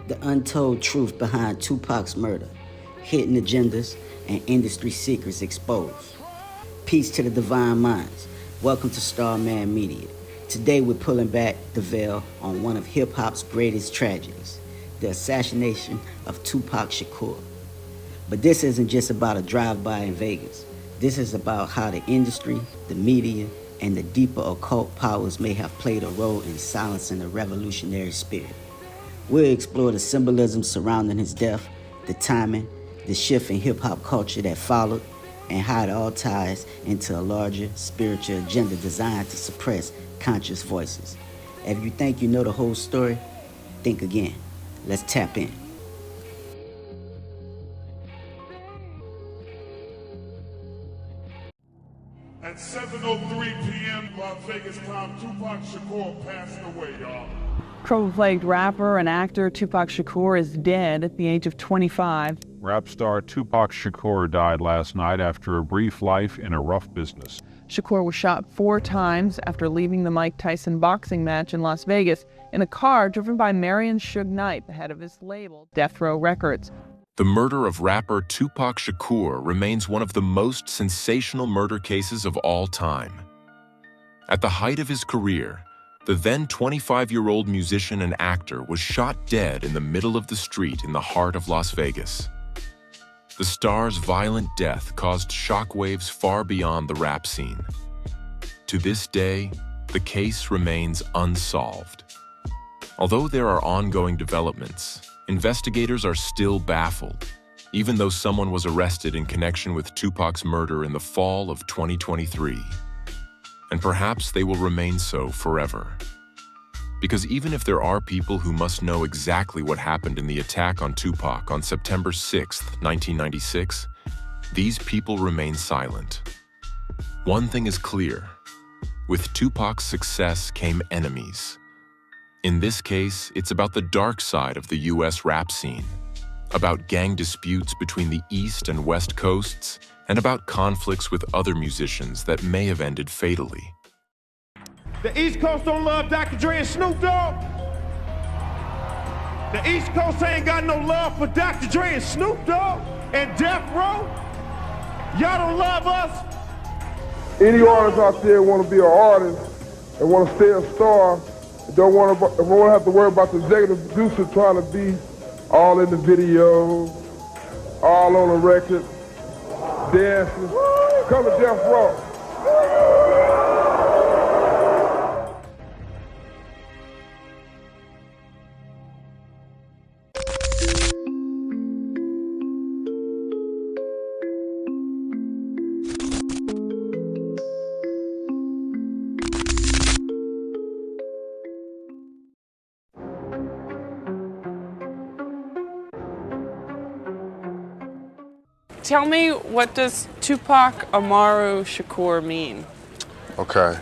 The untold truth behind Tupac's murder, hidden agendas, and industry secrets exposed. Peace to the divine minds. Welcome to Starman Media. Today we're pulling back the veil on one of hip-hop's greatest tragedies, the assassination of Tupac Shakur. But this isn't just about a drive-by in Vegas. This is about how the industry, the media, and the deeper occult powers may have played a role in silencing the revolutionary spirit. We'll explore the symbolism surrounding his death, the timing, the shift in hip-hop culture that followed, and how it all ties into a larger spiritual agenda designed to suppress conscious voices. If you think you know the whole story, think again. Let's tap in. At 7:03 p.m. Las Vegas time, Tupac Shakur passed away, y'all. Trouble-plagued rapper and actor Tupac Shakur is dead at the age of 25. Rap star Tupac Shakur died last night after a brief life in a rough business. Shakur was shot 4 times after leaving the Mike Tyson boxing match in Las Vegas in a car driven by Marion Suge Knight, the head of his label, Death Row Records. The murder of rapper Tupac Shakur remains one of the most sensational murder cases of all time. At the height of his career, the then 25-year-old musician and actor was shot dead in the middle of the street in the heart of Las Vegas. The star's violent death caused shockwaves far beyond the rap scene. To this day, the case remains unsolved. Although there are ongoing developments, investigators are still baffled, even though someone was arrested in connection with Tupac's murder in the fall of 2023. And perhaps they will remain so forever. Because even if there are people who must know exactly what happened in the attack on Tupac on September 6, 1996, these people remain silent. One thing is clear: with Tupac's success came enemies. In this case, it's about the dark side of the US rap scene, about gang disputes between the East and West Coasts, and about conflicts with other musicians that may have ended fatally. The East Coast don't love Dr. Dre and Snoop Dogg. The East Coast ain't got no love for Dr. Dre and Snoop Dogg and Death Row. Y'all don't love us. Any artist out there want to be an artist and want to stay a star, don't want to have to worry about the executive producer trying to be all in the video, all on the record, dancing. Come to Death Row. Tell me, what does Tupac Amaru Shakur mean? Okay,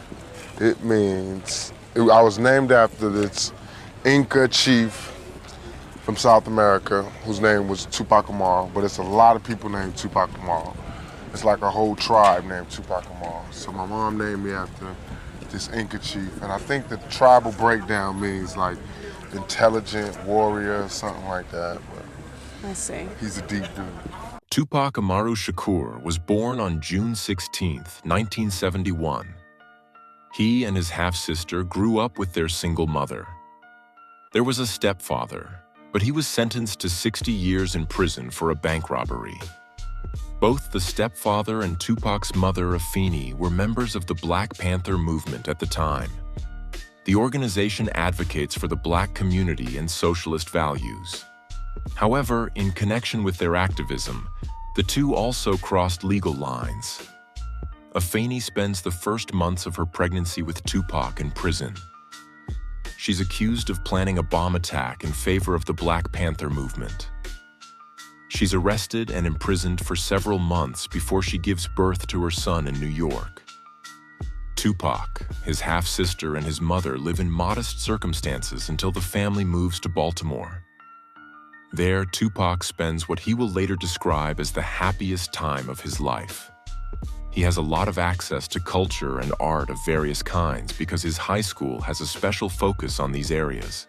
it means, I was named after this Inca chief from South America whose name was Tupac Amaru, but it's a lot of people named Tupac Amaru. It's like a whole tribe named Tupac Amaru. So my mom named me after this Inca chief, and I think the tribal breakdown means like intelligent warrior, something like that. But I see. he's a deep dude. Tupac Amaru Shakur was born on June 16, 1971. He and his half-sister grew up with their single mother. There was a stepfather, but he was sentenced to 60 years in prison for a bank robbery. Both the stepfather and Tupac's mother, Afeni, were members of the Black Panther movement at the time. The organization advocates for the black community and socialist values. However, in connection with their activism, the two also crossed legal lines. Afeni spends the first months of her pregnancy with Tupac in prison. She's accused of planning a bomb attack in favor of the Black Panther movement. She's arrested and imprisoned for several months before she gives birth to her son in New York. Tupac, his half-sister, and his mother live in modest circumstances until the family moves to Baltimore. There, Tupac spends what he will later describe as the happiest time of his life. He has a lot of access to culture and art of various kinds because his high school has a special focus on these areas.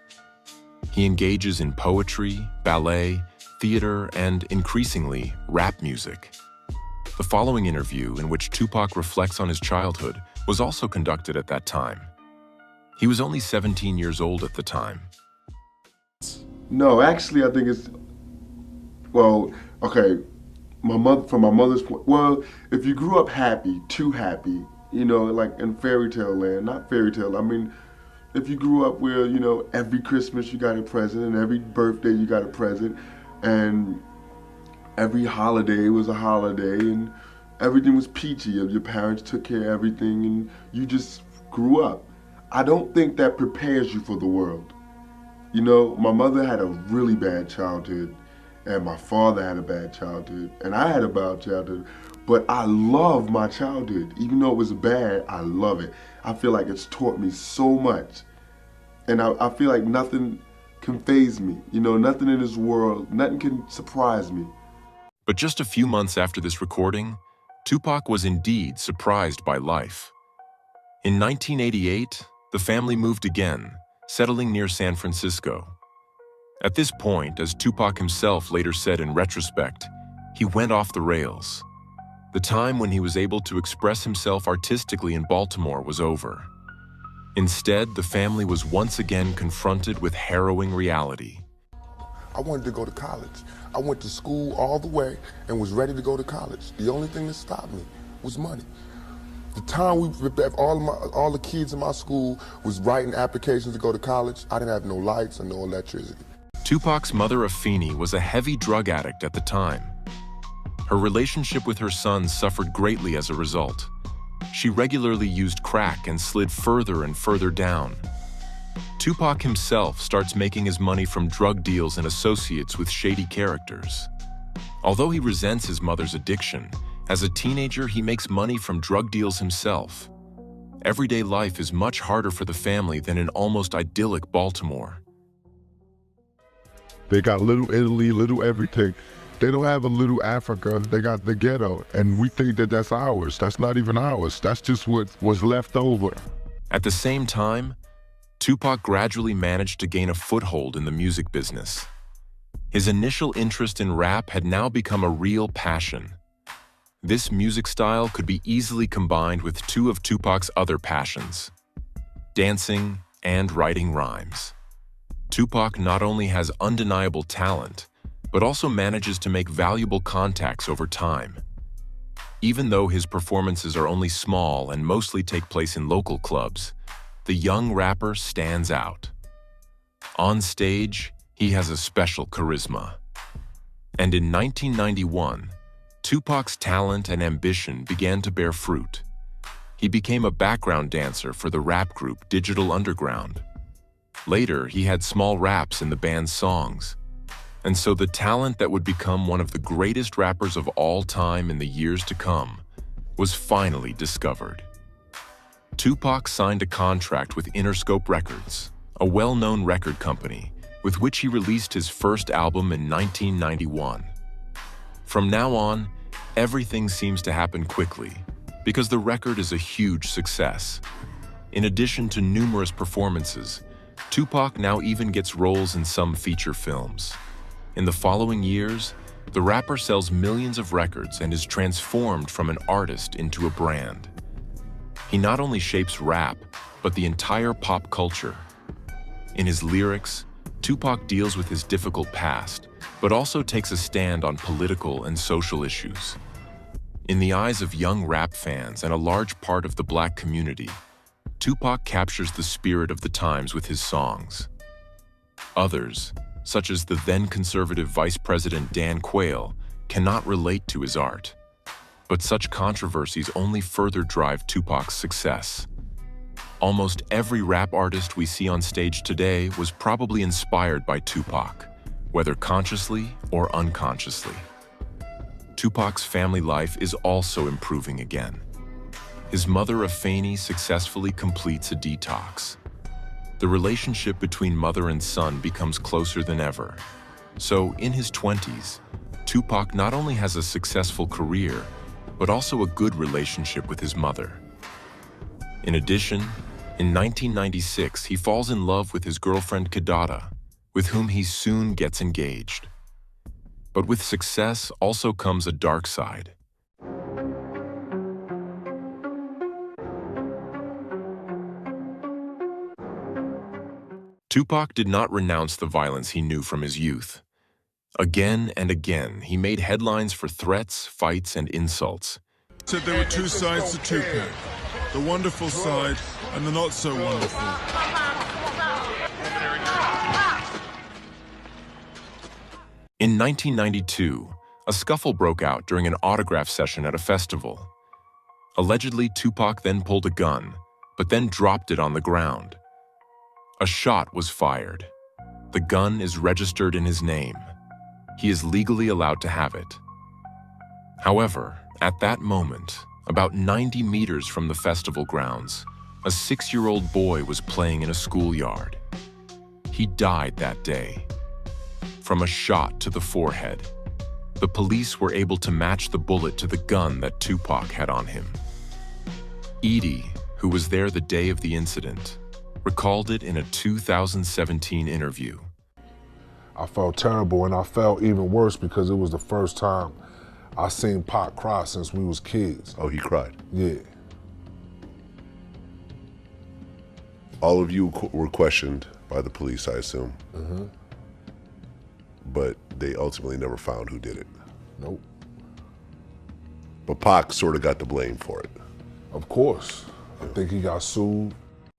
He engages in poetry, ballet, theater, and increasingly, rap music. The following interview, in which Tupac reflects on his childhood, was also conducted at that time. He was only 17 years old at the time. No, actually, I think it's, well, okay, from my mother's point, well, if you grew up happy, too happy, you know, like in fairy tale land, not fairy tale, I mean, if you grew up where, you know, every Christmas you got a present and every birthday you got a present and every holiday was a holiday and everything was peachy, your parents took care of everything and you just grew up. I don't think that prepares you for the world. You know, my mother had a really bad childhood and my father had a bad childhood and I had a bad childhood, but I love my childhood. Even though it was bad, I love it. I feel like it's taught me so much. And I feel like nothing can faze me. You know, nothing in this world, nothing can surprise me. But just a few months after this recording, Tupac was indeed surprised by life. In 1988, the family moved again, settling near San Francisco. At this point, as Tupac himself later said in retrospect, he went off the rails. The time when he was able to express himself artistically in Baltimore was over. Instead, the family was once again confronted with harrowing reality. I wanted to go to college. I went to school all the way and was ready to go to college. The only thing that stopped me was money. The time all the kids in my school was writing applications to go to college, I didn't have no lights and no electricity. Tupac's mother, Afeni, was a heavy drug addict at the time. Her relationship with her son suffered greatly as a result. She regularly used crack and slid further and further down. Tupac himself starts making his money from drug deals and associates with shady characters. Although he resents his mother's addiction, as a teenager he makes money from drug deals himself. Everyday life is much harder for the family than in almost idyllic Baltimore. They got Little Italy, Little everything. They don't have a Little Africa, they got the ghetto, and we think that that's ours. That's not even ours. That's just what was left over. At the same time, Tupac gradually managed to gain a foothold in the music business. His initial interest in rap had now become a real passion. This music style could be easily combined with two of Tupac's other passions, dancing and writing rhymes. Tupac not only has undeniable talent, but also manages to make valuable contacts over time. Even though his performances are only small and mostly take place in local clubs, the young rapper stands out. On stage, he has a special charisma. And in 1991, Tupac's talent and ambition began to bear fruit. He became a background dancer for the rap group Digital Underground. Later, he had small raps in the band's songs. And so the talent that would become one of the greatest rappers of all time in the years to come was finally discovered. Tupac signed a contract with Interscope Records, a well-known record company, with which he released his first album in 1991. From now on, everything seems to happen quickly, because the record is a huge success. In addition to numerous performances, Tupac now even gets roles in some feature films. In the following years, the rapper sells millions of records and is transformed from an artist into a brand. He not only shapes rap, but the entire pop culture. In his lyrics, Tupac deals with his difficult past, but also takes a stand on political and social issues. In the eyes of young rap fans and a large part of the Black community, Tupac captures the spirit of the times with his songs. Others, such as the then conservative Vice President Dan Quayle, cannot relate to his art. But such controversies only further drive Tupac's success. Almost every rap artist we see on stage today was probably inspired by Tupac, whether consciously or unconsciously. Tupac's family life is also improving again. His mother, Afeni, successfully completes a detox. The relationship between mother and son becomes closer than ever. So, in his 20s, Tupac not only has a successful career, but also a good relationship with his mother. In addition, in 1996, he falls in love with his girlfriend Kee D. with whom he soon gets engaged. But with success also comes a dark side. Tupac did not renounce the violence he knew from his youth. Again and again, he made headlines for threats, fights, and insults. Said there were two sides to Tupac, the wonderful side and the not so wonderful. In 1992, a scuffle broke out during an autograph session at a festival. Allegedly, Tupac then pulled a gun, but then dropped it on the ground. A shot was fired. The gun is registered in his name. He is legally allowed to have it. However, at that moment, about 90 meters from the festival grounds, a 6-year-old boy was playing in a schoolyard. He died that day. From a shot to the forehead, the police were able to match the bullet to the gun that Tupac had on him. Kee D, who was there the day of the incident, recalled it in a 2017 interview. I felt terrible, and I felt even worse because it was the first time I seen Pac cry since we was kids. Oh, he cried? Yeah. All of you were questioned by the police, I assume. Mm-hmm. But they ultimately never found who did it. Nope. But Pac sort of got the blame for it. Of course. I think he got sued.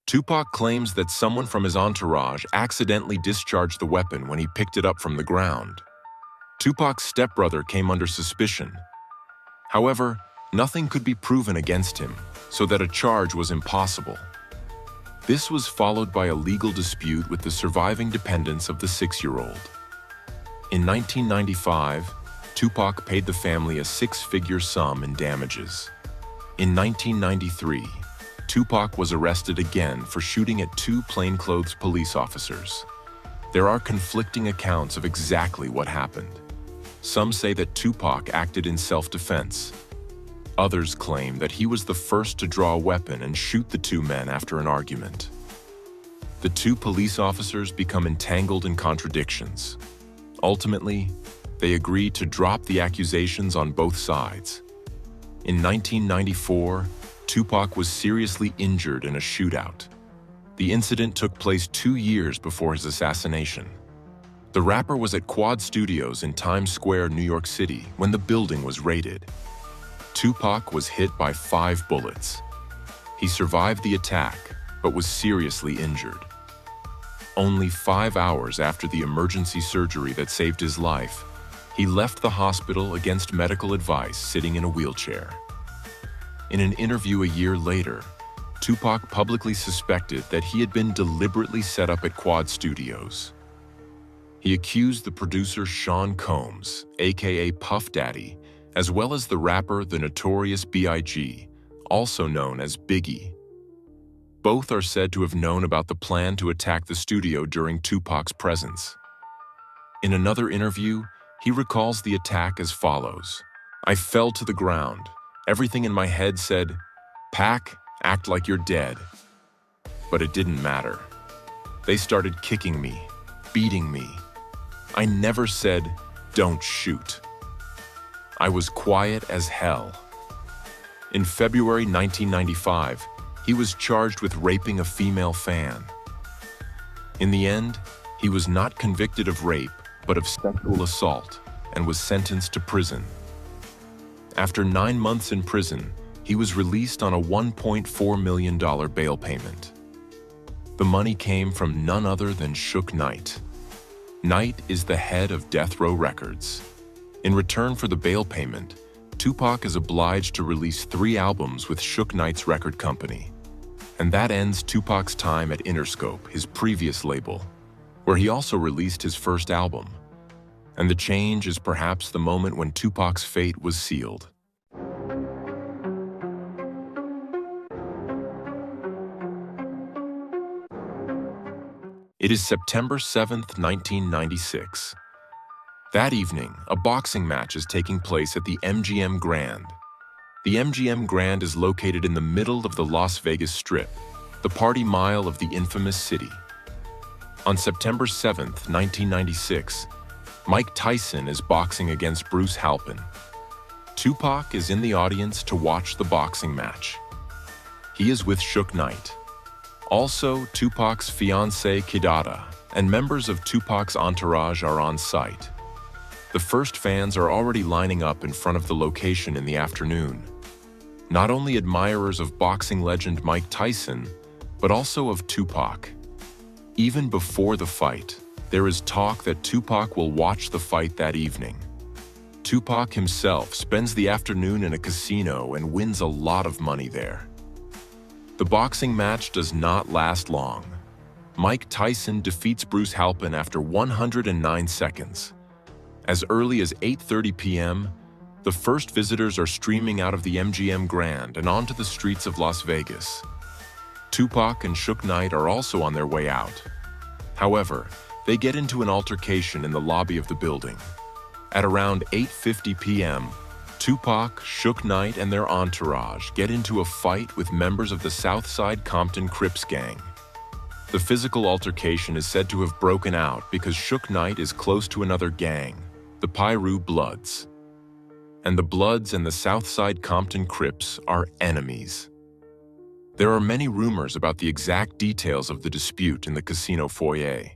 Tupac claims that someone from his entourage accidentally discharged the weapon when he picked it up from the ground. Tupac's stepbrother came under suspicion. However, nothing could be proven against him, so that a charge was impossible. This was followed by a legal dispute with the surviving dependents of the 6-year-old. In 1995, Tupac paid the family a 6-figure sum in damages. In 1993, Tupac was arrested again for shooting at 2 plainclothes police officers. There are conflicting accounts of exactly what happened. Some say that Tupac acted in self-defense. Others claim that he was the first to draw a weapon and shoot the 2 men after an argument. The 2 police officers become entangled in contradictions. Ultimately, they agree to drop the accusations on both sides. In 1994, Tupac was seriously injured in a shootout. The incident took place 2 years before his assassination. The rapper was at Quad Studios in Times Square, New York City, when the building was raided. Tupac was hit by 5 bullets. He survived the attack, but was seriously injured. Only 5 hours after the emergency surgery that saved his life, he left the hospital against medical advice, sitting in a wheelchair. In an interview a year later, Tupac publicly suspected that he had been deliberately set up at Quad Studios. He accused the producer Sean Combs, aka Puff Daddy, as well as the rapper the Notorious B.I.G., also known as Biggie. Both are said to have known about the plan to attack the studio during Tupac's presence. In another interview, he recalls the attack as follows: "I fell to the ground. Everything in my head said, 'Pac, act like you're dead.' But it didn't matter. They started kicking me, beating me. I never said, 'Don't shoot.' I was quiet as hell." In February 1995, he was charged with raping a female fan. In the end, he was not convicted of rape, but of sexual assault, and was sentenced to prison. After 9 months in prison, he was released on a $1.4 million bail payment. The money came from none other than Suge Knight. Knight is the head of Death Row Records. In return for the bail payment, Tupac is obliged to release 3 albums with Suge Knight's record company. And that ends Tupac's time at Interscope, his previous label, where he also released his first album. And the change is perhaps the moment when Tupac's fate was sealed. It is September 7th, 1996. That evening, a boxing match is taking place at the MGM Grand. The MGM Grand is located in the middle of the Las Vegas Strip, the party mile of the infamous city. On September 7th, 1996, Mike Tyson is boxing against Bruce Halpin. Tupac is in the audience to watch the boxing match. He is with Suge Knight. Also, Tupac's fiancée Kee D and members of Tupac's entourage are on site. The first fans are already lining up in front of the location in the afternoon. Not only admirers of boxing legend Mike Tyson, but also of Tupac. Even before the fight, there is talk that Tupac will watch the fight that evening. Tupac himself spends the afternoon in a casino and wins a lot of money there. The boxing match does not last long. Mike Tyson defeats Bruce Halpin after 109 seconds. As early as 8:30 p.m., the first visitors are streaming out of the MGM Grand and onto the streets of Las Vegas. Tupac and Suge Knight are also on their way out. However, they get into an altercation in the lobby of the building. At around 8:50 p.m., Tupac, Suge Knight, and their entourage get into a fight with members of the Southside Compton Crips gang. The physical altercation is said to have broken out because Suge Knight is close to another gang, the Piru Bloods. And the Bloods and the Southside Compton Crips are enemies. There are many rumors about the exact details of the dispute in the casino foyer.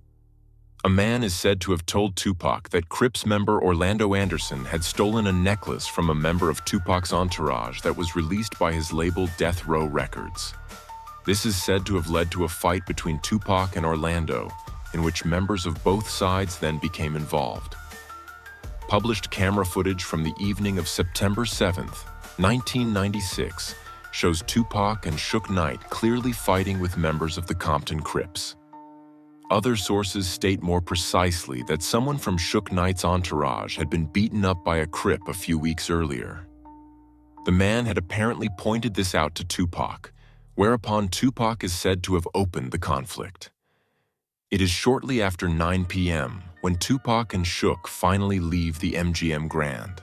A man is said to have told Tupac that Crips member Orlando Anderson had stolen a necklace from a member of Tupac's entourage that was released by his label Death Row Records. This is said to have led to a fight between Tupac and Orlando, in which members of both sides then became involved. Published camera footage from the evening of September 7th, 1996, shows Tupac and Suge Knight clearly fighting with members of the Compton Crips. Other sources state more precisely that someone from Suge Knight's entourage had been beaten up by a Crip a few weeks earlier. The man had apparently pointed this out to Tupac, whereupon Tupac is said to have opened the conflict. It is shortly after 9 p.m. when Tupac and Suge finally leave the MGM Grand.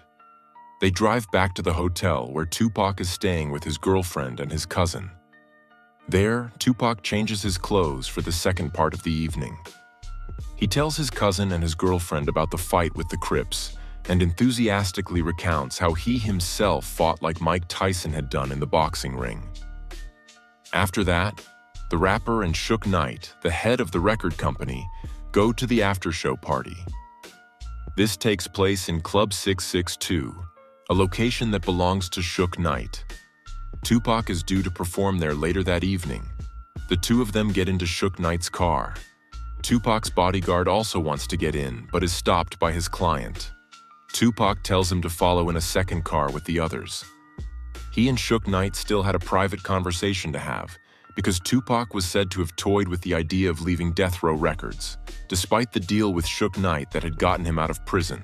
They drive back to the hotel where Tupac is staying with his girlfriend and his cousin. There, Tupac changes his clothes for the second part of the evening. He tells his cousin and his girlfriend about the fight with the Crips and enthusiastically recounts how he himself fought like Mike Tyson had done in the boxing ring. After that, the rapper and Suge Knight, the head of the record company, go to the after-show party. This takes place in Club 662, a location that belongs to Suge Knight. Tupac is due to perform there later that evening. The two of them get into Suge Knight's car. Tupac's bodyguard also wants to get in, but is stopped by his client. Tupac tells him to follow in a second car with the others. He and Suge Knight still had a private conversation to have, because Tupac was said to have toyed with the idea of leaving Death Row Records, despite the deal with Suge Knight that had gotten him out of prison.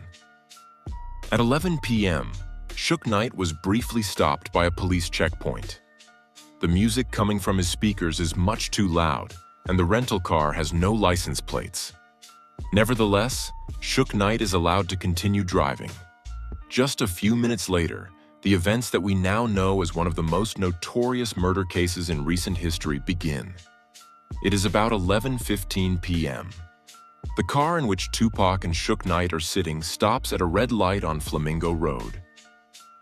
At 11 p.m., Suge Knight was briefly stopped by a police checkpoint. The music coming from his speakers is much too loud, and the rental car has no license plates. Nevertheless, Suge Knight is allowed to continue driving. Just a few minutes later, the events that we now know as one of the most notorious murder cases in recent history begin. It is about 11:15 p.m. The car in which Tupac and Suge Knight are sitting stops at a red light on Flamingo Road.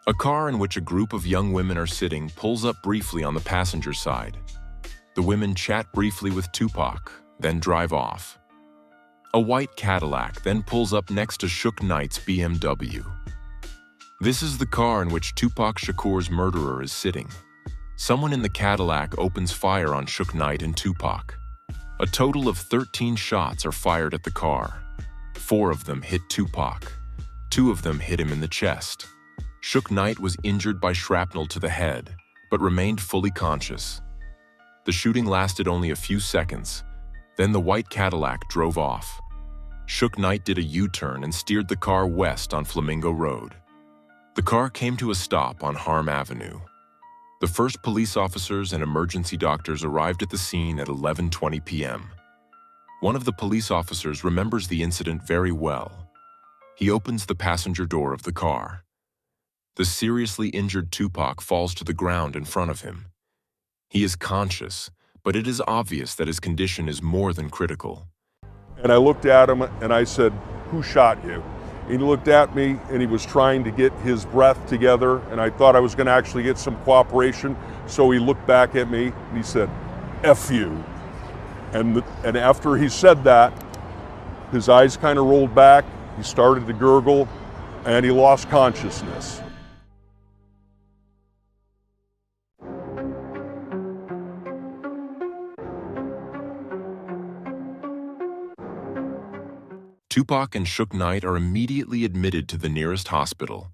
A car in which a group of young women are sitting pulls up briefly on the passenger side. The women chat briefly with Tupac, then drive off. A white Cadillac then pulls up next to Suge Knight's BMW. This is the car in which Tupac Shakur's murderer is sitting. Someone in the Cadillac opens fire on Suge Knight and Tupac. A total of 13 shots are fired at the car. 4 of them hit Tupac. 2 of them hit him in the chest. Suge Knight was injured by shrapnel to the head, but remained fully conscious. The shooting lasted only a few seconds. Then the white Cadillac drove off. Suge Knight did a U-turn and steered the car west on Flamingo Road. The car came to a stop on Harm Avenue. The first police officers and emergency doctors arrived at the scene at 11:20 p.m. One of the police officers remembers the incident very well. He opens the passenger door of the car. The seriously injured Tupac falls to the ground in front of him. He is conscious, but it is obvious that his condition is more than critical. And I looked at him and I said, "Who shot you?" And he looked at me and he was trying to get his breath together, and I thought I was going to actually get some cooperation. So he looked back at me and he said, "F you." And after he said that, his eyes kind of rolled back, he started to gurgle, and he lost consciousness. Tupac and Suge Knight are immediately admitted to the nearest hospital.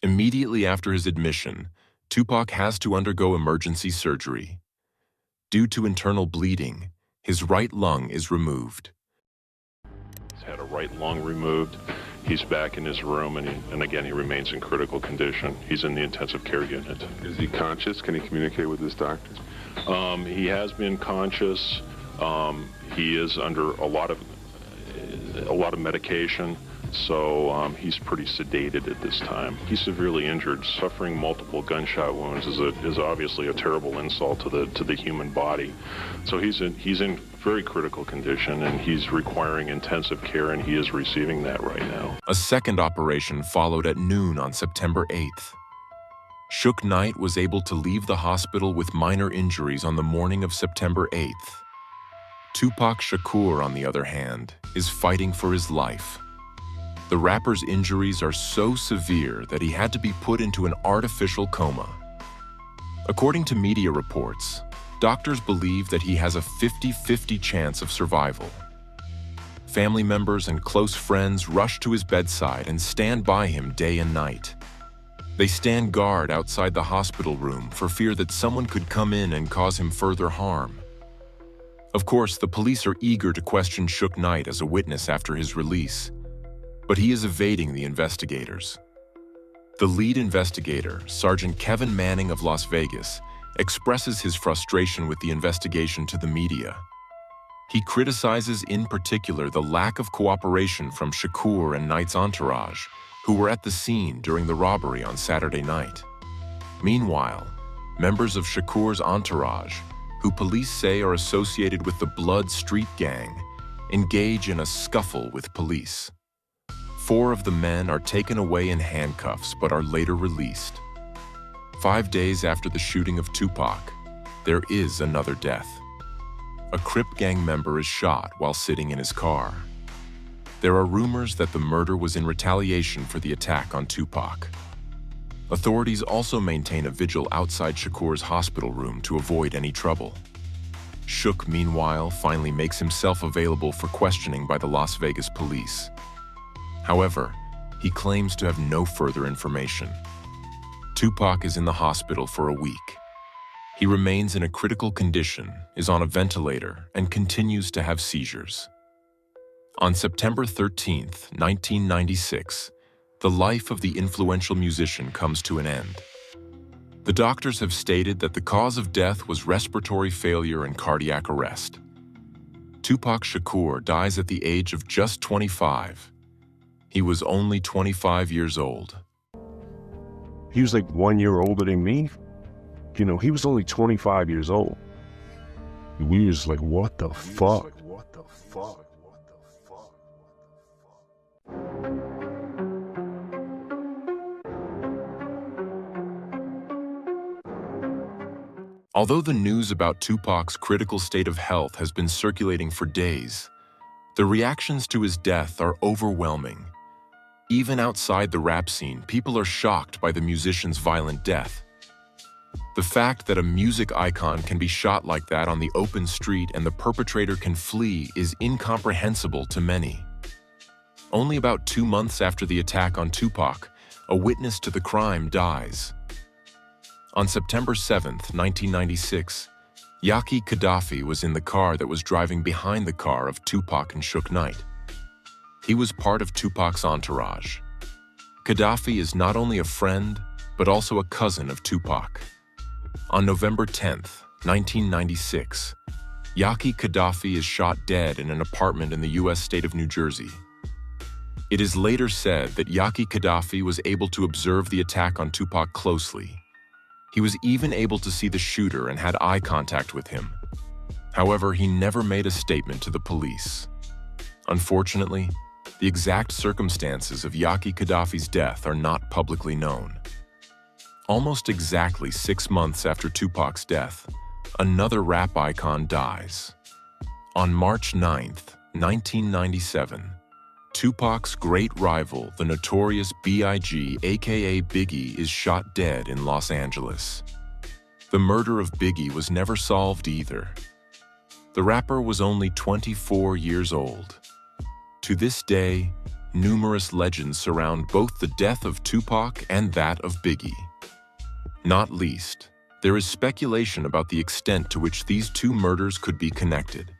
Immediately after his admission, Tupac has to undergo emergency surgery. Due to internal bleeding, his right lung is removed. He's had a right lung removed. He's back in his room, and again, he remains in critical condition. He's in the intensive care unit. Is he conscious? Can he communicate with his doctor? He has been conscious. He is under a lot of medication, so he's pretty sedated at this time. He's severely injured. Suffering multiple gunshot wounds is obviously a terrible insult to the human body. So he's in very critical condition, and he's requiring intensive care, and he is receiving that right now. A second operation followed at noon on September 8th. Suge Knight was able to leave the hospital with minor injuries on the morning of September 8th. Tupac Shakur, on the other hand, is fighting for his life. The rapper's injuries are so severe that he had to be put into an artificial coma. According to media reports, doctors believe that he has a 50-50 chance of survival. Family members and close friends rush to his bedside and stand by him day and night. They stand guard outside the hospital room for fear that someone could come in and cause him further harm. Of course, the police are eager to question Suge Knight as a witness after his release, but he is evading the investigators. The lead investigator, Sergeant Kevin Manning of Las Vegas, expresses his frustration with the investigation to the media. He criticizes in particular the lack of cooperation from Shakur and Knight's entourage, who were at the scene during the robbery on Saturday night. Meanwhile, members of Shakur's entourage, who police say are associated with the Blood Street Gang, engage in a scuffle with police. 4 of the men are taken away in handcuffs but are later released. 5 days after the shooting of Tupac, there is another death. A Crip gang member is shot while sitting in his car. There are rumors that the murder was in retaliation for the attack on Tupac. Authorities also maintain a vigil outside Shakur's hospital room to avoid any trouble. Suge, meanwhile, finally makes himself available for questioning by the Las Vegas police. However, he claims to have no further information. Tupac is in the hospital for a week. He remains in a critical condition, is on a ventilator, and continues to have seizures. On September 13th, 1996, the life of the influential musician comes to an end. The doctors have stated that the cause of death was respiratory failure and cardiac arrest. Tupac Shakur dies at the age of just 25. He was only 25 years old. He was like 1 year older than me. You know, he was only 25 years old. We was like, what the fuck? Although the news about Tupac's critical state of health has been circulating for days, the reactions to his death are overwhelming. Even outside the rap scene, people are shocked by the musician's violent death. The fact that a music icon can be shot like that on the open street and the perpetrator can flee is incomprehensible to many. Only about 2 months after the attack on Tupac, a witness to the crime dies. On September 7th, 1996, Yaki Gaddafi was in the car that was driving behind the car of Tupac and Suge Knight. He was part of Tupac's entourage. Gaddafi is not only a friend, but also a cousin of Tupac. On November 10th, 1996, Yaki Gaddafi is shot dead in an apartment in the U.S. state of New Jersey. It is later said that Yaki Gaddafi was able to observe the attack on Tupac closely. He was even able to see the shooter and had eye contact with him. However, he never made a statement to the police. Unfortunately, the exact circumstances of Yaki Gaddafi's death are not publicly known. Almost exactly 6 months after Tupac's death, another rap icon dies. On March 9th, 1997, Tupac's great rival, the notorious B.I.G., aka Biggie, is shot dead in Los Angeles. The murder of Biggie was never solved either. The rapper was only 24 years old. To this day, numerous legends surround both the death of Tupac and that of Biggie. Not least, there is speculation about the extent to which these two murders could be connected.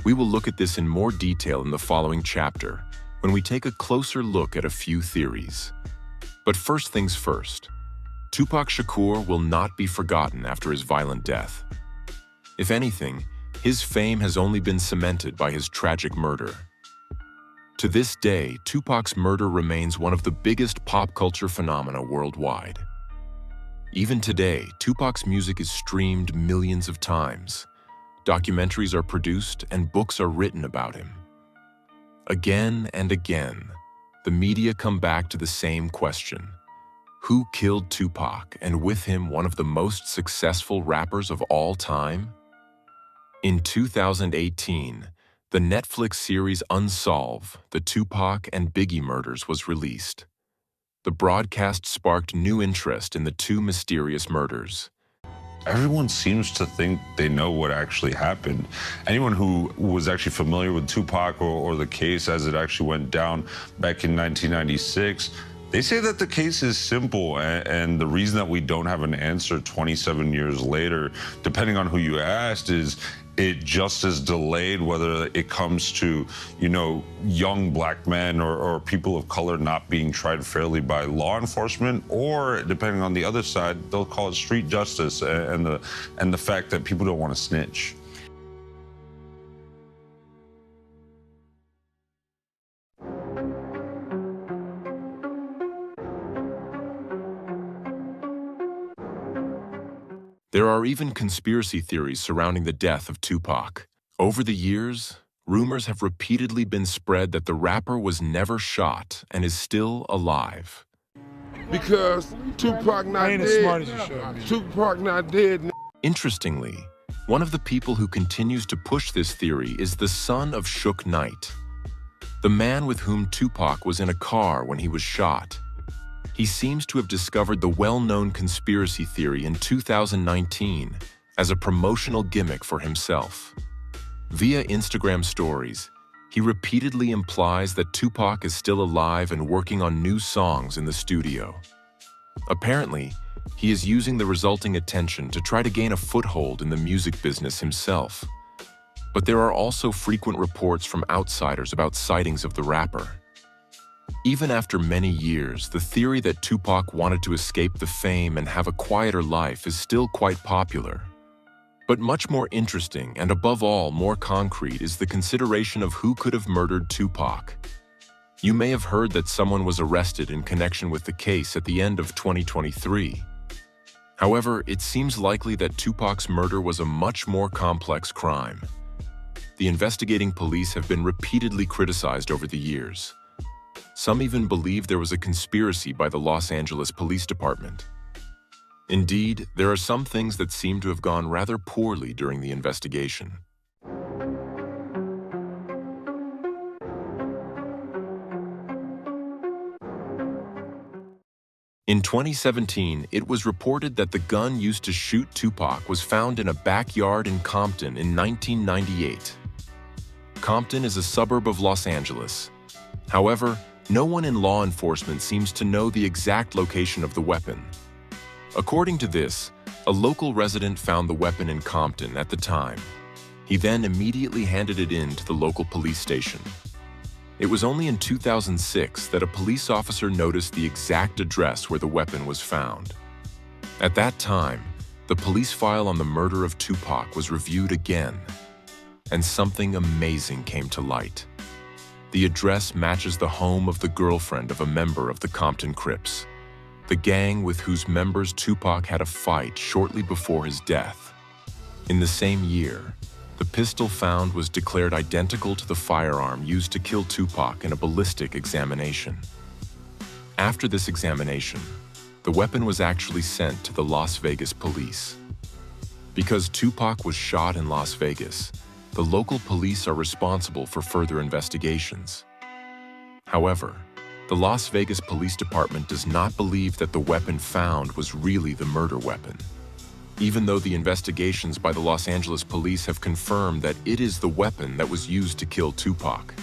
We will look at this in more detail in the following chapter, when we take a closer look at a few theories. But first things first, Tupac Shakur will not be forgotten after his violent death. If anything, his fame has only been cemented by his tragic murder. To this day, Tupac's murder remains one of the biggest pop culture phenomena worldwide. Even today, Tupac's music is streamed millions of times. Documentaries are produced and books are written about him. Again and again, the media come back to the same question. Who killed Tupac, and with him one of the most successful rappers of all time? In 2018, the Netflix series Unsolved, the Tupac and Biggie murders was released. The broadcast sparked new interest in the two mysterious murders. Everyone seems to think they know what actually happened. Anyone who was actually familiar with Tupac or the case as it actually went down back in 1996, they say that the case is simple, and the reason that we don't have an answer 27 years later, depending on who you asked, is it just is delayed, whether it comes to, young black men or people of color not being tried fairly by law enforcement, or depending on the other side, they'll call it street justice and the fact that people don't want to snitch. There are even conspiracy theories surrounding the death of Tupac. Over the years, rumors have repeatedly been spread that the rapper was never shot and is still alive. Because Tupac not dead. Tupac not dead. Interestingly, one of the people who continues to push this theory is the son of Suge Knight, the man with whom Tupac was in a car when he was shot. He seems to have discovered the well-known conspiracy theory in 2019 as a promotional gimmick for himself. Via Instagram stories, he repeatedly implies that Tupac is still alive and working on new songs in the studio. Apparently, he is using the resulting attention to try to gain a foothold in the music business himself. But there are also frequent reports from outsiders about sightings of the rapper. Even after many years, the theory that Tupac wanted to escape the fame and have a quieter life is still quite popular. But much more interesting, and above all, more concrete, is the consideration of who could have murdered Tupac. You may have heard that someone was arrested in connection with the case at the end of 2023. However, it seems likely that Tupac's murder was a much more complex crime. The investigating police have been repeatedly criticized over the years. Some even believe there was a conspiracy by the Los Angeles Police Department. Indeed, there are some things that seem to have gone rather poorly during the investigation. In 2017, it was reported that the gun used to shoot Tupac was found in a backyard in Compton in 1998. Compton is a suburb of Los Angeles. However, no one in law enforcement seems to know the exact location of the weapon. According to this, a local resident found the weapon in Compton at the time. He then immediately handed it in to the local police station. It was only in 2006 that a police officer noticed the exact address where the weapon was found. At that time, the police file on the murder of Tupac was reviewed again, and something amazing came to light. The address matches the home of the girlfriend of a member of the Compton Crips, the gang with whose members Tupac had a fight shortly before his death. In the same year, The pistol found was declared identical to the firearm used to kill Tupac in a ballistic examination. After this examination, the weapon was actually sent to the Las Vegas police. Because Tupac was shot in Las Vegas, the local police are responsible for further investigations. However, the Las Vegas Police Department does not believe that the weapon found was really the murder weapon, even though the investigations by the Los Angeles police have confirmed that it is the weapon that was used to kill Tupac.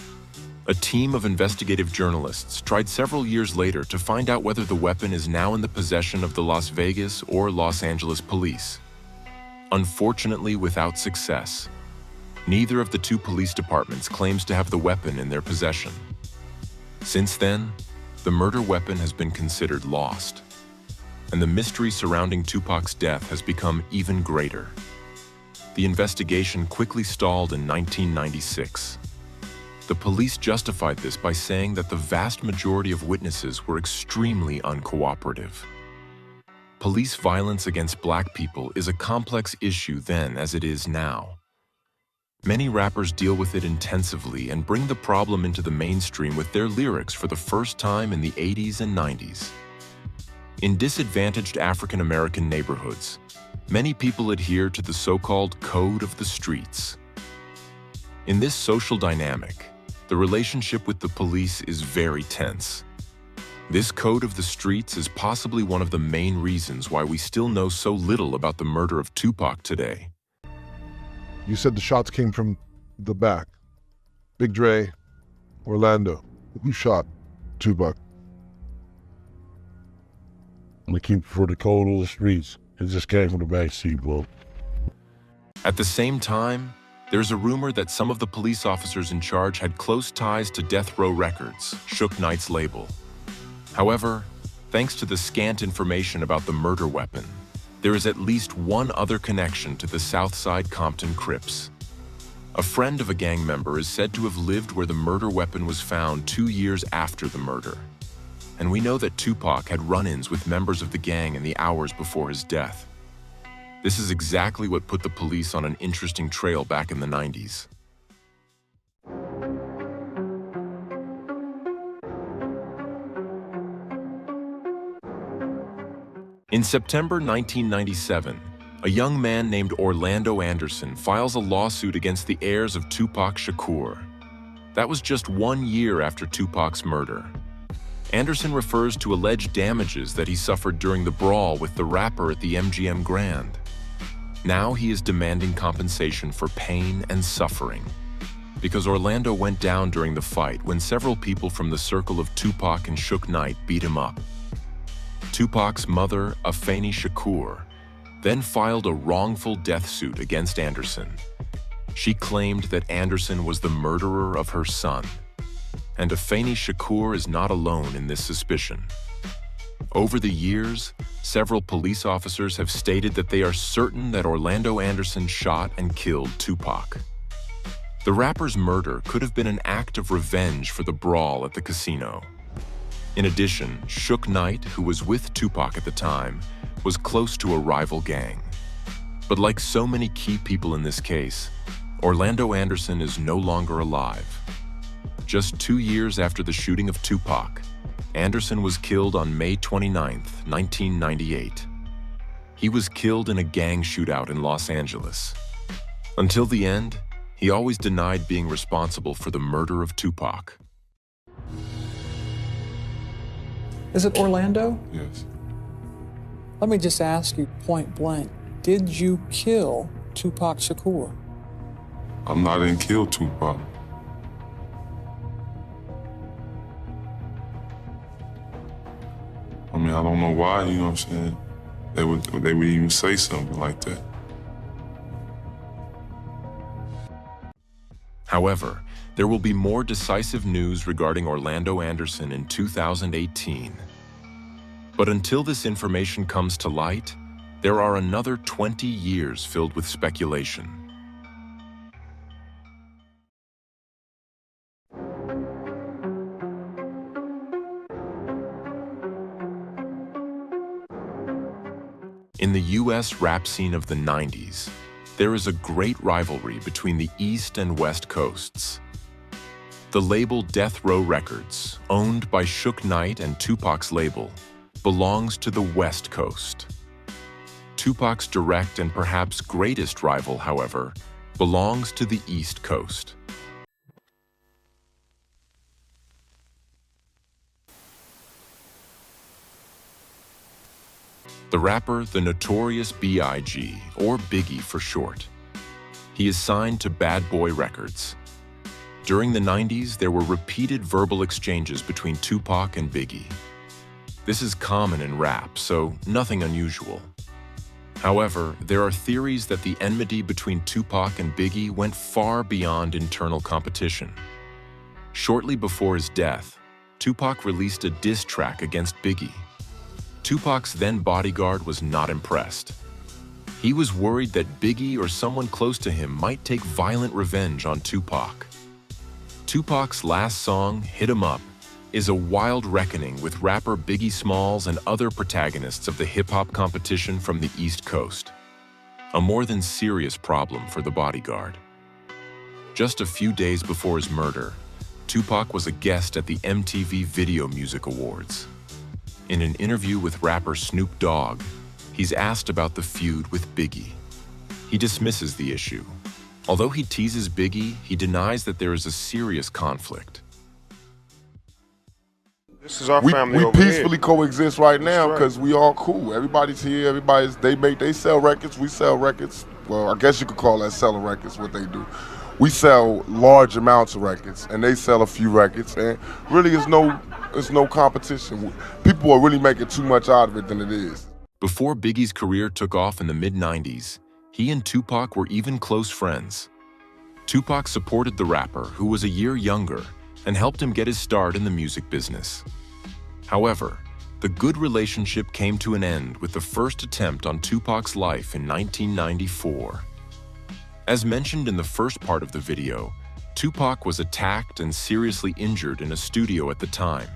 A team of investigative journalists tried several years later to find out whether the weapon is now in the possession of the Las Vegas or Los Angeles police. Unfortunately, without success. Neither of the two police departments claims to have the weapon in their possession. Since then, the murder weapon has been considered lost, and the mystery surrounding Tupac's death has become even greater. The investigation quickly stalled in 1996. The police justified this by saying that the vast majority of witnesses were extremely uncooperative. Police violence against black people is a complex issue then as it is now. Many rappers deal with it intensively and bring the problem into the mainstream with their lyrics for the first time in the 80s and 90s. In disadvantaged African American neighborhoods, many people adhere to the so-called code of the streets. In this social dynamic, the relationship with the police is very tense. This code of the streets is possibly one of the main reasons why we still know so little about the murder of Tupac today. You said the shots came from the back. Big Dre, Orlando. Who shot Tupac? We keep for the code of the streets. It just came from the back seat, bro. At the same time, there's a rumor that some of the police officers in charge had close ties to Death Row Records, Suge Knight's label. However, thanks to the scant information about the murder weapon, there is at least one other connection to the Southside Compton Crips. A friend of a gang member is said to have lived where the murder weapon was found 2 years after the murder. And we know that Tupac had run-ins with members of the gang in the hours before his death. This is exactly what put the police on an interesting trail back in the 90s. In September 1997, a young man named Orlando Anderson files a lawsuit against the heirs of Tupac Shakur. That was just 1 year after Tupac's murder. Anderson refers to alleged damages that he suffered during the brawl with the rapper at the MGM Grand. Now he is demanding compensation for pain and suffering, because Orlando went down during the fight when several people from the circle of Tupac and Suge Knight beat him up. Tupac's mother, Afeni Shakur, then filed a wrongful death suit against Anderson. She claimed that Anderson was the murderer of her son, and Afeni Shakur is not alone in this suspicion. Over the years, several police officers have stated that they are certain that Orlando Anderson shot and killed Tupac. The rapper's murder could have been an act of revenge for the brawl at the casino. In addition, Suge Knight, who was with Tupac at the time, was close to a rival gang. But like so many key people in this case, Orlando Anderson is no longer alive. Just 2 years after the shooting of Tupac, Anderson was killed on May 29, 1998. He was killed in a gang shootout in Los Angeles. Until the end, he always denied being responsible for the murder of Tupac. Is it Orlando? Yes. Let me just ask you point blank, did you kill Tupac Shakur? I didn't kill Tupac. I mean, I don't know why, you know what I'm saying? They would even say something like that. However, there will be more decisive news regarding Orlando Anderson in 2018. But until this information comes to light, there are another 20 years filled with speculation. In the US rap scene of the 90s, there is a great rivalry between the East and West Coasts. The label Death Row Records, owned by Suge Knight and Tupac's label, belongs to the West Coast. Tupac's direct and perhaps greatest rival, however, belongs to the East Coast. The rapper, the notorious B.I.G., or Biggie for short. He is signed to Bad Boy Records. During the 90s, there were repeated verbal exchanges between Tupac and Biggie. This is common in rap, so nothing unusual. However, there are theories that the enmity between Tupac and Biggie went far beyond internal competition. Shortly before his death, Tupac released a diss track against Biggie. Tupac's then bodyguard was not impressed. He was worried that Biggie or someone close to him might take violent revenge on Tupac. Tupac's last song, Hit 'Em Up, is a wild reckoning with rapper Biggie Smalls and other protagonists of the hip-hop competition from the East Coast. A more than serious problem for the bodyguard. Just a few days before his murder, Tupac was a guest at the MTV Video Music Awards. In an interview with rapper Snoop Dogg, he's asked about the feud with Biggie. He dismisses the issue. Although he teases Biggie, he denies that there is a serious conflict. This is our We family over peacefully here. coexist right now right. because we all cool. Everybody's here. They sell records. We sell records. Well, I guess you could call that selling records. What they do. We sell large amounts of records, and they sell a few records. And really, it's no competition. People are really making too much out of it than it is. Before Biggie's career took off in the mid-90s, he and Tupac were even close friends. Tupac supported the rapper, who was a year younger, and helped him get his start in the music business. However, the good relationship came to an end with the first attempt on Tupac's life in 1994. As mentioned in the first part of the video, Tupac was attacked and seriously injured in a studio at the time.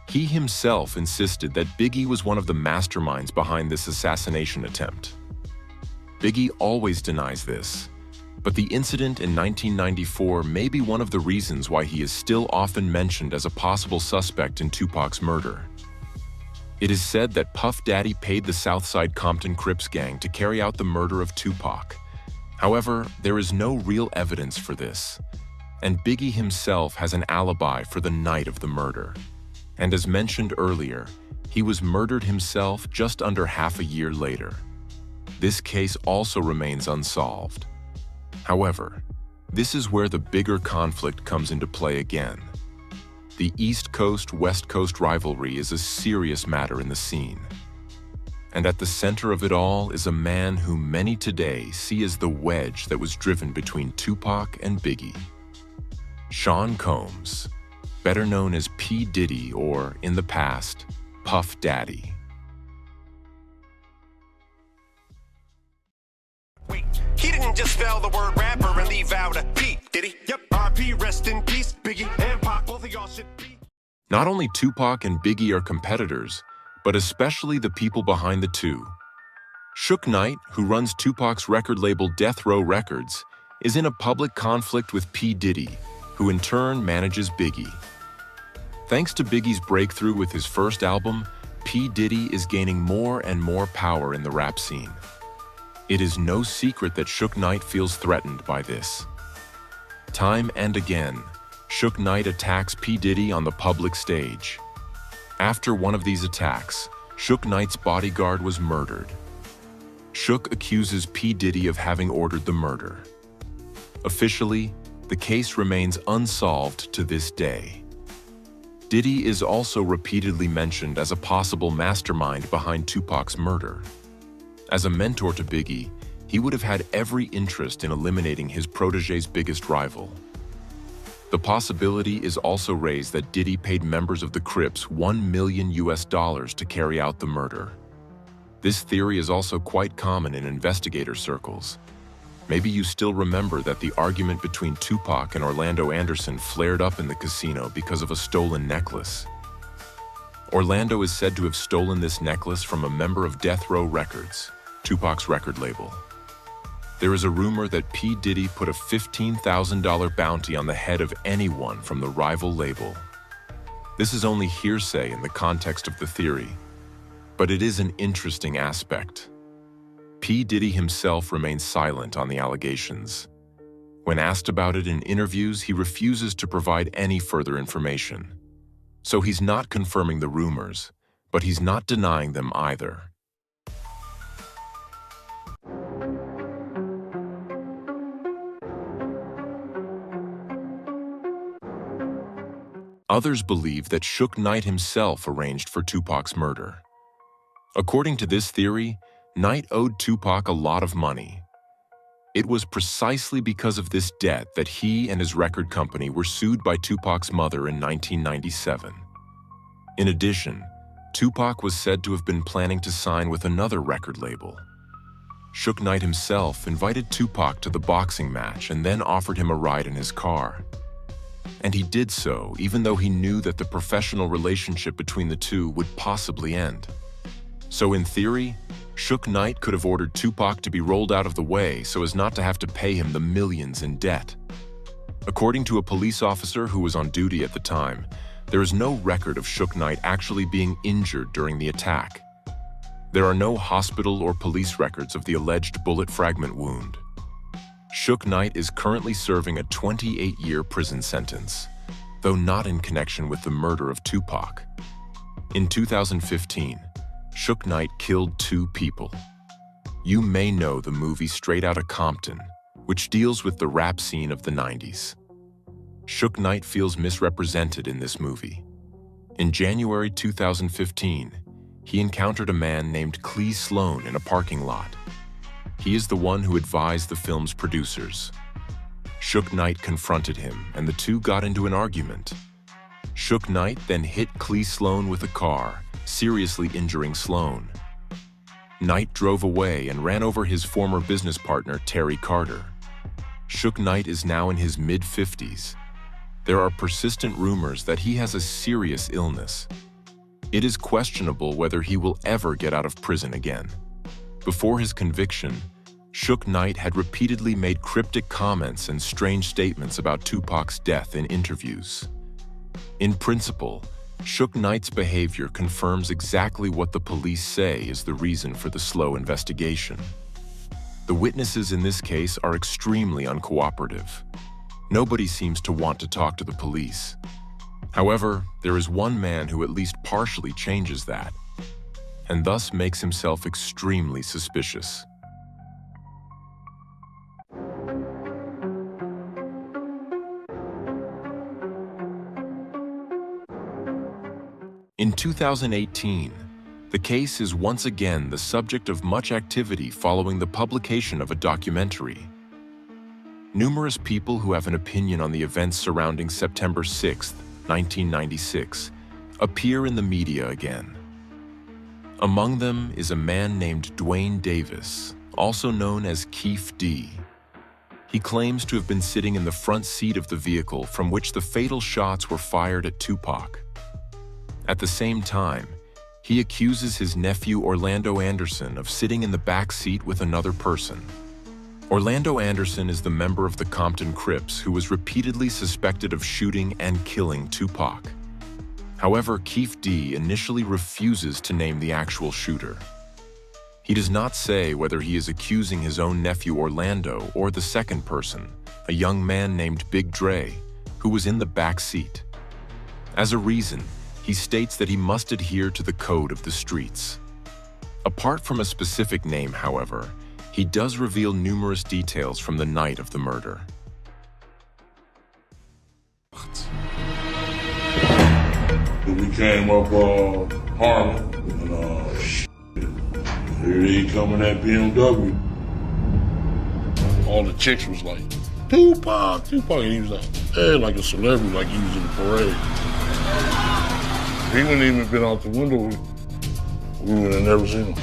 He himself insisted that Biggie was one of the masterminds behind this assassination attempt. Biggie always denies this, but the incident in 1994 may be one of the reasons why he is still often mentioned as a possible suspect in Tupac's murder. It is said that Puff Daddy paid the Southside Compton Crips gang to carry out the murder of Tupac. However, there is no real evidence for this, and Biggie himself has an alibi for the night of the murder. And as mentioned earlier, he was murdered himself just under half a year later. This case also remains unsolved. However, this is where the bigger conflict comes into play again. The East Coast-West Coast rivalry is a serious matter in the scene. And at the center of it all is a man who many today see as the wedge that was driven between Tupac and Biggie. Sean Combs, better known as P. Diddy or, in the past, Puff Daddy. Wait, he didn't just spell the word rapper and leave out a P, did he? Yep, R.P. rest in peace, Biggie and Pac, both of y'all should be. Not only Tupac and Biggie are competitors, but especially the people behind the two. Suge Knight, who runs Tupac's record label Death Row Records, is in a public conflict with P. Diddy, who in turn manages Biggie. Thanks to Biggie's breakthrough with his first album, P. Diddy is gaining more and more power in the rap scene. It is no secret that Suge Knight feels threatened by this. Time and again, Suge Knight attacks P. Diddy on the public stage. After one of these attacks, Suge Knight's bodyguard was murdered. Suge accuses P. Diddy of having ordered the murder. Officially, the case remains unsolved to this day. Diddy is also repeatedly mentioned as a possible mastermind behind Tupac's murder. As a mentor to Biggie, he would have had every interest in eliminating his protege's biggest rival. The possibility is also raised that Diddy paid members of the Crips $1 million to carry out the murder. This theory is also quite common in investigator circles. Maybe you still remember that the argument between Tupac and Orlando Anderson flared up in the casino because of a stolen necklace. Orlando is said to have stolen this necklace from a member of Death Row Records, Tupac's record label. There is a rumor that P. Diddy put a $15,000 bounty on the head of anyone from the rival label. This is only hearsay in the context of the theory, but it is an interesting aspect. P. Diddy himself remains silent on the allegations. When asked about it in interviews, he refuses to provide any further information. So he's not confirming the rumors, but he's not denying them either. Others believe that Suge Knight himself arranged for Tupac's murder. According to this theory, Knight owed Tupac a lot of money. It was precisely because of this debt that he and his record company were sued by Tupac's mother in 1997. In addition, Tupac was said to have been planning to sign with another record label. Suge Knight himself invited Tupac to the boxing match and then offered him a ride in his car. And he did so even though he knew that the professional relationship between the two would possibly end. So in theory, Suge Knight could have ordered Tupac to be rolled out of the way so as not to have to pay him the millions in debt. According to a police officer who was on duty at the time, there is no record of Suge Knight actually being injured during the attack. There are no hospital or police records of the alleged bullet fragment wound. Suge Knight is currently serving a 28-year prison sentence, though not in connection with the murder of Tupac. In 2015, Suge Knight killed 2 people. You may know the movie Straight Outta Compton, which deals with the rap scene of the 90s. Suge Knight feels misrepresented in this movie. In January 2015, he encountered a man named Kee Sloan in a parking lot. He is the one who advised the film's producers. Suge Knight confronted him, and the two got into an argument. Suge Knight then hit Kee Sloan with a car, seriously injuring Sloan. Knight drove away and ran over his former business partner, Terry Carter. Suge Knight is now in his mid-50s. There are persistent rumors that he has a serious illness. It is questionable whether he will ever get out of prison again. Before his conviction, Suge Knight had repeatedly made cryptic comments and strange statements about Tupac's death in interviews. In principle, Suge Knight's behavior confirms exactly what the police say is the reason for the slow investigation. The witnesses in this case are extremely uncooperative. Nobody seems to want to talk to the police. However, there is one man who at least partially changes that, and thus makes himself extremely suspicious. In 2018, the case is once again the subject of much activity following the publication of a documentary. Numerous people who have an opinion on the events surrounding September 6, 1996, appear in the media again. Among them is a man named Dwayne Davis, also known as Kee D. He claims to have been sitting in the front seat of the vehicle from which the fatal shots were fired at Tupac. At the same time, he accuses his nephew Orlando Anderson of sitting in the back seat with another person. Orlando Anderson is the member of the Compton Crips who was repeatedly suspected of shooting and killing Tupac. However, Kee D initially refuses to name the actual shooter. He does not say whether he is accusing his own nephew Orlando or the second person, a young man named Big Dre, who was in the back seat. As a reason, he states that he must adhere to the code of the streets. Apart from a specific name, however, he does reveal numerous details from the night of the murder. We came up Harlem, and here he coming at BMW. All the chicks was like, Tupac, Tupac, and he was like, hey, like a celebrity, like he was in the parade. He wouldn't even been out the window. We would have never seen him.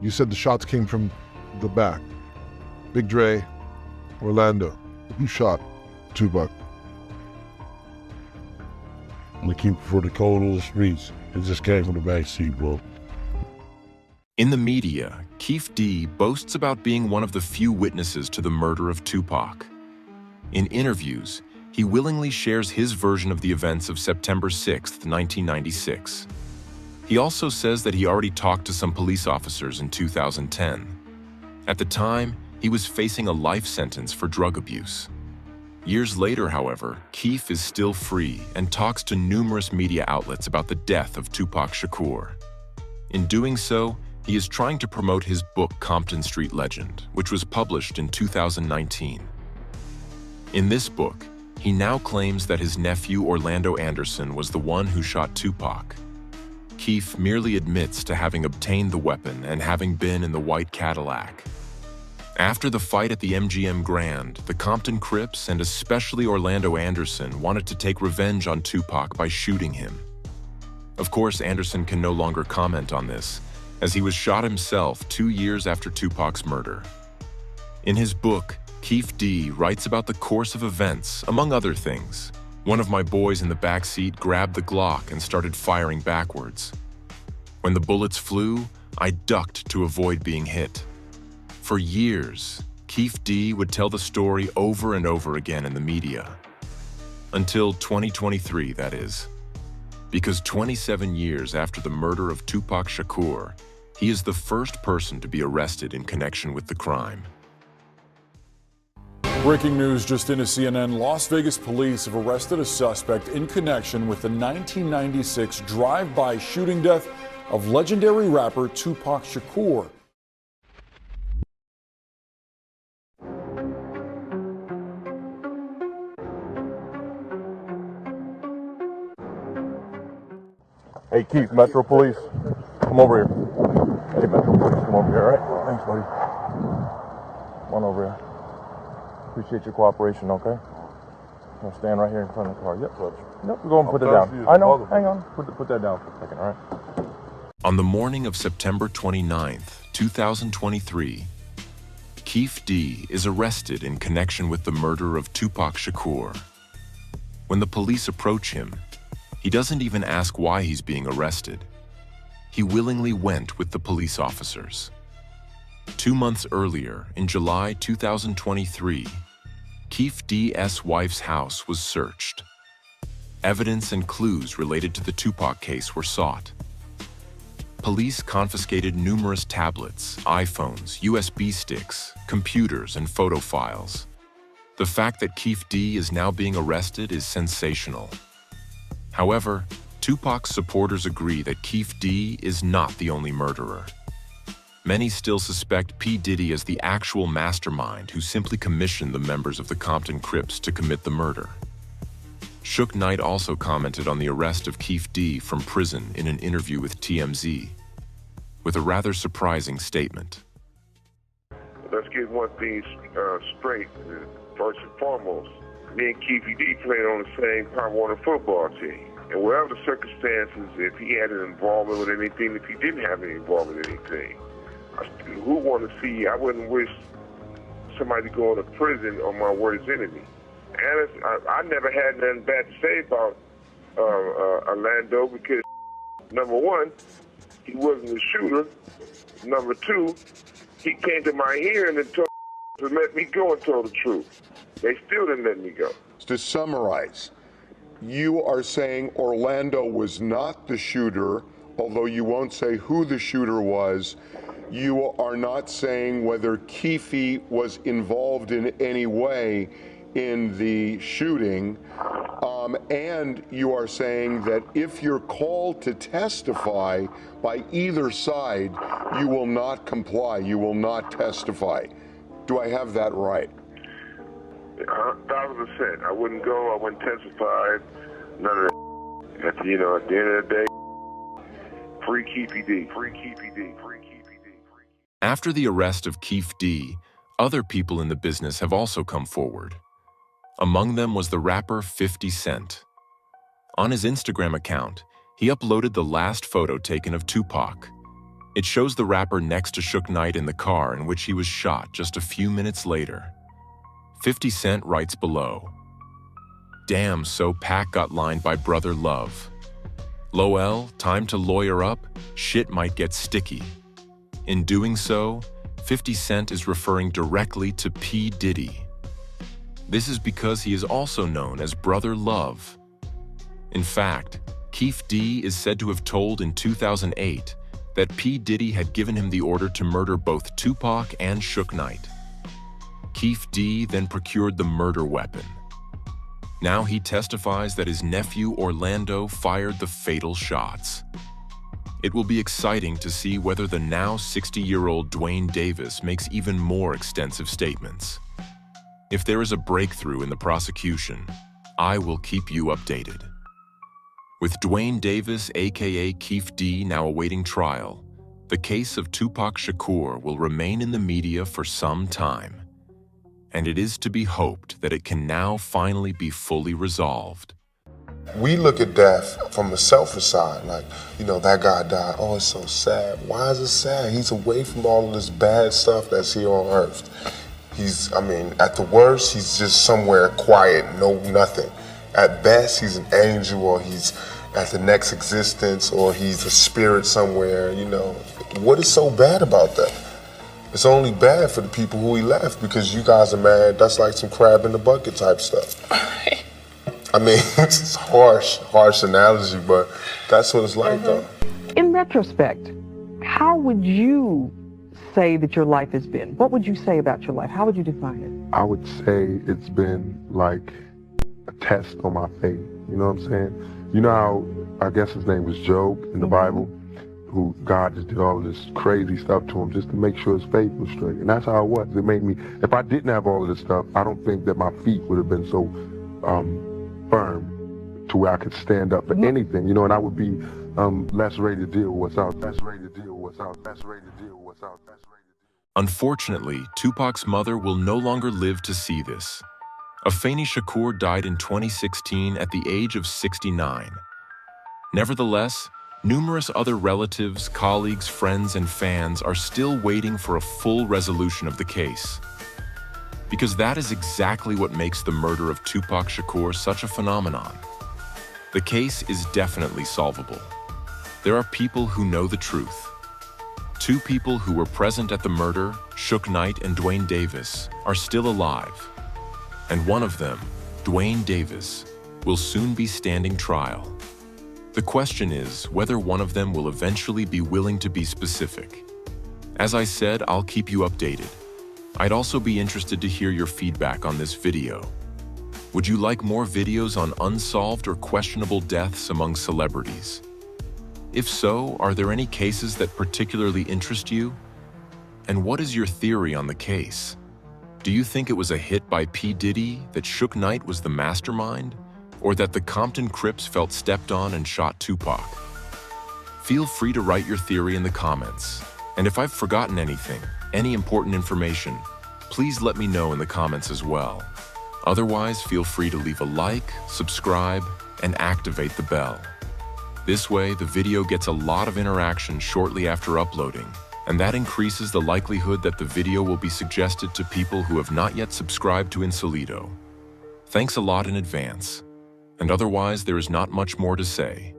You said the shots came from the back. Big Dre, Orlando. Who shot Tupac? I'm gonna keep it for the code of the streets. It just came from the back seat, bro. In the media, Kee D boasts about being one of the few witnesses to the murder of Tupac. In interviews, he willingly shares his version of the events of September 6, 1996. He also says that he already talked to some police officers in 2010. At the time, he was facing a life sentence for drug abuse. Years later, however, Kee is still free and talks to numerous media outlets about the death of Tupac Shakur. In doing so, he is trying to promote his book Compton Street Legend, which was published in 2019. In this book, he now claims that his nephew Orlando Anderson was the one who shot Tupac. Kee merely admits to having obtained the weapon and having been in the white Cadillac. After the fight at the MGM Grand, the Compton Crips and especially Orlando Anderson wanted to take revenge on Tupac by shooting him. Of course, Anderson can no longer comment on this, as he was shot himself 2 years after Tupac's murder. In his book, Kee D writes about the course of events, among other things. One of my boys in the back seat grabbed the Glock and started firing backwards. When the bullets flew, I ducked to avoid being hit. For years, Kee D would tell the story over and over again in the media. Until 2023, that is. Because 27 years after the murder of Tupac Shakur, he is the first person to be arrested in connection with the crime. Breaking news just into CNN. Las Vegas police have arrested a suspect in connection with the 1996 drive-by shooting death of legendary rapper Tupac Shakur. Hey, Keith, Metro Police, come over here. Hey, Metro Police, come over here, all right? Thanks, buddy. Come on over here. Appreciate your cooperation, okay? I'll stand right here in front of the car. Yep, we're going to put it down. I know, hang on. Put that down for a second, all right? On the morning of September 29th, 2023, Kee D is arrested in connection with the murder of Tupac Shakur. When the police approach him, he doesn't even ask why he's being arrested. He willingly went with the police officers. 2 months earlier, in July 2023, Kee D's wife's house was searched. Evidence and clues related to the Tupac case were sought. Police confiscated numerous tablets, iPhones, USB sticks, computers, and photo files. The fact that Kee D is now being arrested is sensational. However, Tupac's supporters agree that Kee D is not the only murderer. Many still suspect P. Diddy as the actual mastermind who simply commissioned the members of the Compton Crips to commit the murder. Suge Knight also commented on the arrest of Kee D from prison in an interview with TMZ, with a rather surprising statement. Let's get one thing straight. First and foremost, me and Kee D played on the same Pop Warner football team. And whatever the circumstances, if he had an involvement with anything, if he didn't have any involvement with anything, who want to see? I wouldn't wish somebody to go to prison on my worst enemy. And I never had nothing bad to say about Orlando because, number one, he wasn't a shooter. Number two, he came to my hearing and told to let me go and told the truth. They still didn't let me go. To summarize, you are saying Orlando was not the shooter, although you won't say who the shooter was. You are not saying whether Kee was involved in any way in the shooting, and you are saying that if you're called to testify by either side, you will not comply, you will not testify. Do I have that right? 1,000%. I wouldn't go, I wouldn't testify, none of that. At the end of the day, free Kee D, free Kee D, free Kee D. After the arrest of Kee D, other people in the business have also come forward. Among them was the rapper 50 Cent. On his Instagram account, he uploaded the last photo taken of Tupac. It shows the rapper next to Suge Knight in the car in which he was shot just a few minutes later. 50 Cent writes below, "Damn, so Pac got lined by Brother Love. Lowell, time to lawyer up, shit might get sticky. In doing so, 50 Cent is referring directly to P. Diddy. This is because he is also known as Brother Love. In fact, Kee D is said to have told in 2008 that P. Diddy had given him the order to murder both Tupac and Suge Knight. Kee D then procured the murder weapon. Now he testifies that his nephew Orlando fired the fatal shots. It will be exciting to see whether the now 60-year-old Dwayne Davis makes even more extensive statements. If there is a breakthrough in the prosecution, I will keep you updated. With Dwayne Davis, aka Kee D, now awaiting trial, the case of Tupac Shakur will remain in the media for some time. And it is to be hoped that it can now finally be fully resolved. We look at death from a selfish side, like, you know, that guy died, oh, it's so sad. Why is it sad? He's away from all of this bad stuff that's here on earth. At the worst, he's just somewhere quiet, no nothing. At best, he's an angel, or he's at the next existence, or he's a spirit somewhere, you know. What is so bad about that? It's only bad for the people who he left, because you guys are mad. That's like some crab in the bucket type stuff. It's harsh analogy, but that's what it's like, though. In retrospect, how would you say that your life has been? What would you say about your life? How would you define it? I would say it's been like a test on my faith. You know what I'm saying? You know how, I guess his name was Job in the Bible, who God just did all of this crazy stuff to him just to make sure his faith was straight. And that's how it was. It made me, if I didn't have all of this stuff, I don't think that my feet would have been so firm to where I could stand up for anything, you know, and I would be less ready to deal with what's out. Unfortunately, Tupac's mother will no longer live to see this. Afeni Shakur died in 2016 at the age of 69. Nevertheless, numerous other relatives, colleagues, friends, and fans are still waiting for a full resolution of the case. Because that is exactly what makes the murder of Tupac Shakur such a phenomenon. The case is definitely solvable. There are people who know the truth. Two people who were present at the murder, Suge Knight and Dwayne Davis, are still alive. And one of them, Dwayne Davis, will soon be standing trial. The question is whether one of them will eventually be willing to be specific. As I said, I'll keep you updated. I'd also be interested to hear your feedback on this video. Would you like more videos on unsolved or questionable deaths among celebrities? If so, are there any cases that particularly interest you? And what is your theory on the case? Do you think it was a hit by P. Diddy, that Suge Knight was the mastermind, or that the Compton Crips felt stepped on and shot Tupac? Feel free to write your theory in the comments. And if I've forgotten anything, any important information, please let me know in the comments as well. Otherwise, feel free to leave a like, subscribe, and activate the bell. This way, the video gets a lot of interaction shortly after uploading, and that increases the likelihood that the video will be suggested to people who have not yet subscribed to Insolito. Thanks a lot in advance. And otherwise, there is not much more to say.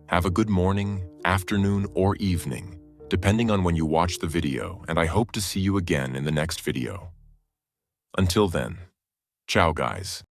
Have a good morning, afternoon, or evening, depending on when you watch the video, and I hope to see you again in the next video. Until then, ciao guys.